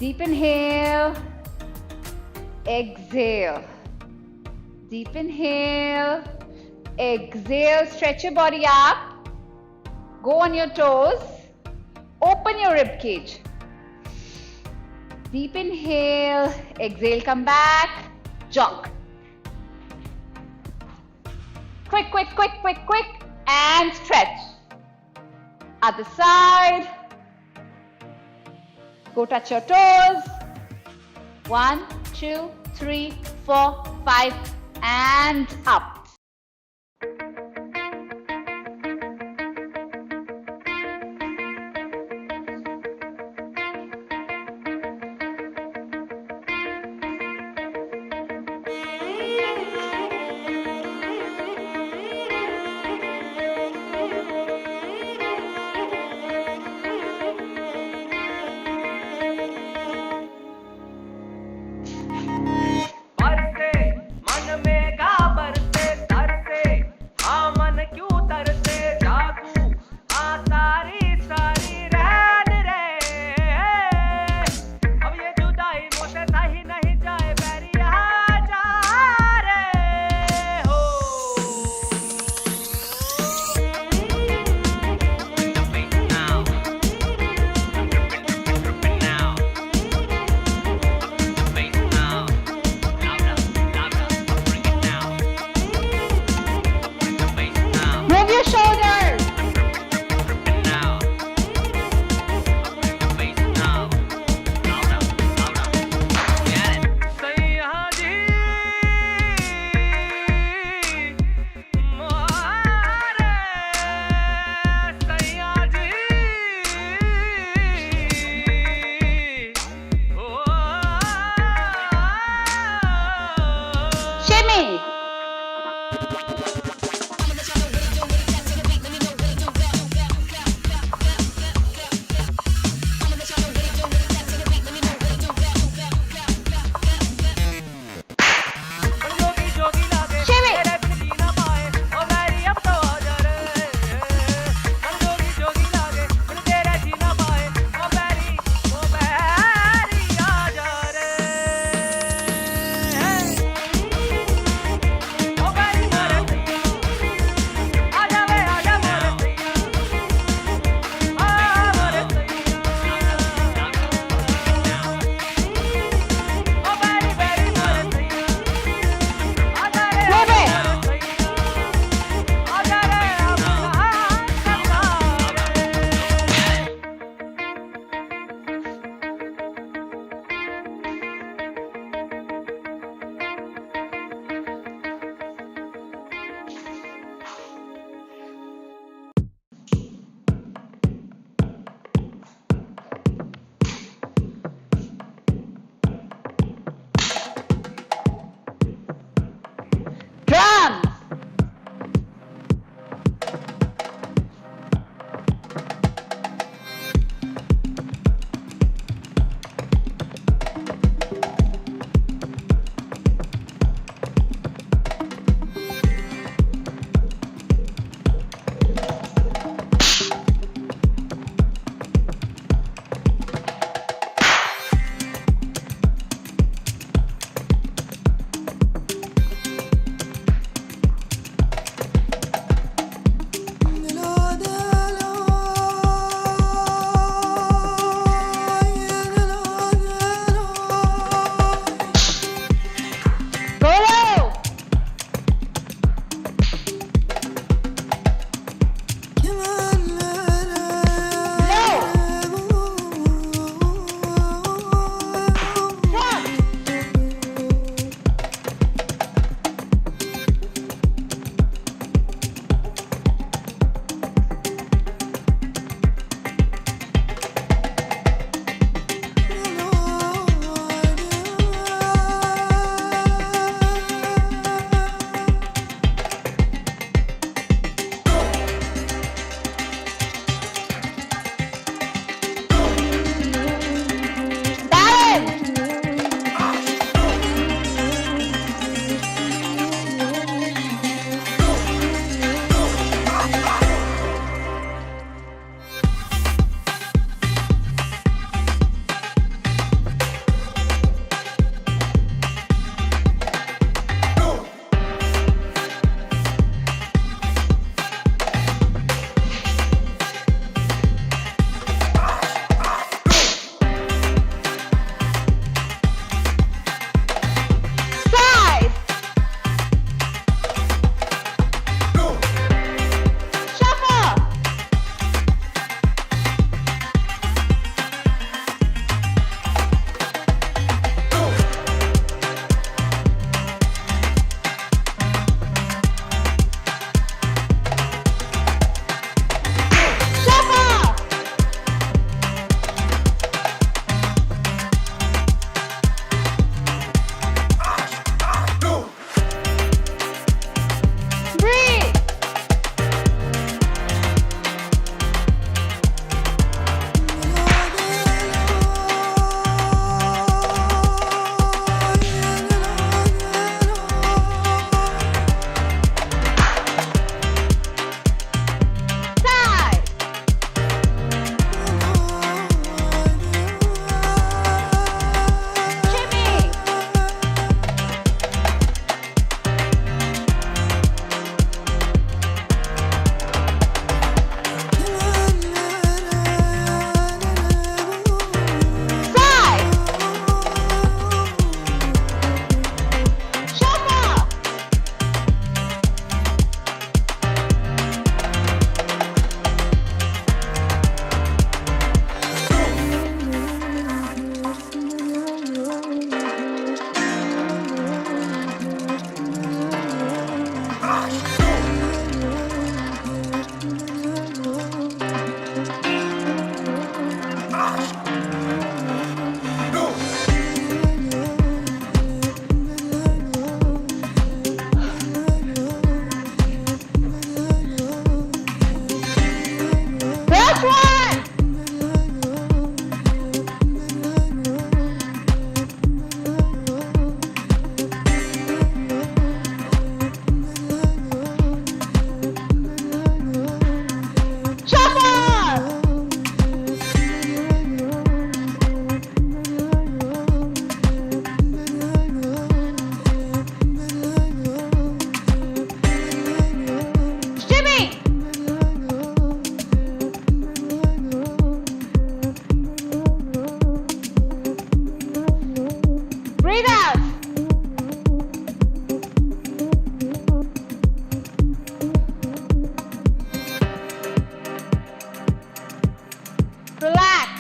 Deep inhale. Exhale. Deep inhale. Exhale. Stretch your body up. Go on your toes. Open your rib cage. Deep inhale. Exhale. Come back. Jog. Quick, quick, quick, quick, quick. And stretch. Other side. Go touch your toes. 1, 2, 3, 4, 5, and up. Last one. Breathe out. Relax.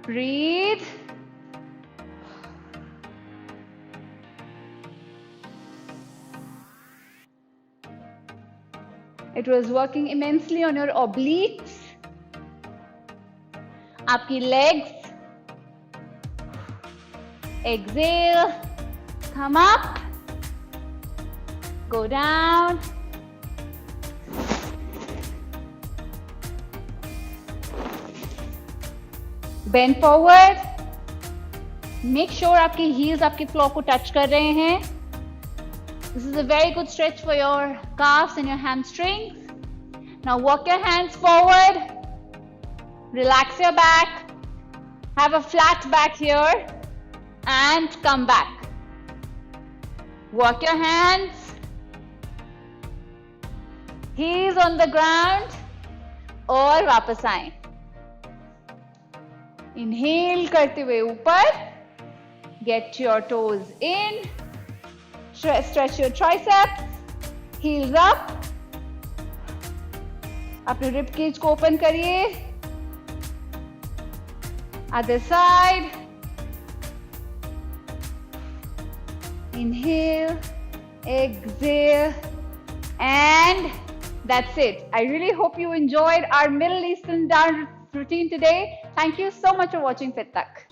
Breathe. It was working immensely on your obliques, आपकी legs. Exhale, come up, go down. Bend forward. Make sure आपके heels आपके floor को touch कर रहे हैं. This is a very good stretch for your calves and your hamstrings. Now walk your hands forward. Relax your back. Have a flat back here and come back. Walk your hands. Heels on the ground और वापस आएं. Inhale करते हुए ऊपर. Get your toes in. Stretch your triceps. Heels up. अपने rib cage को open करिए. Other side. Inhale, exhale, and that's it. I really hope you enjoyed our Middle Eastern dance routine today. Thank you so much for watching Fit Tak.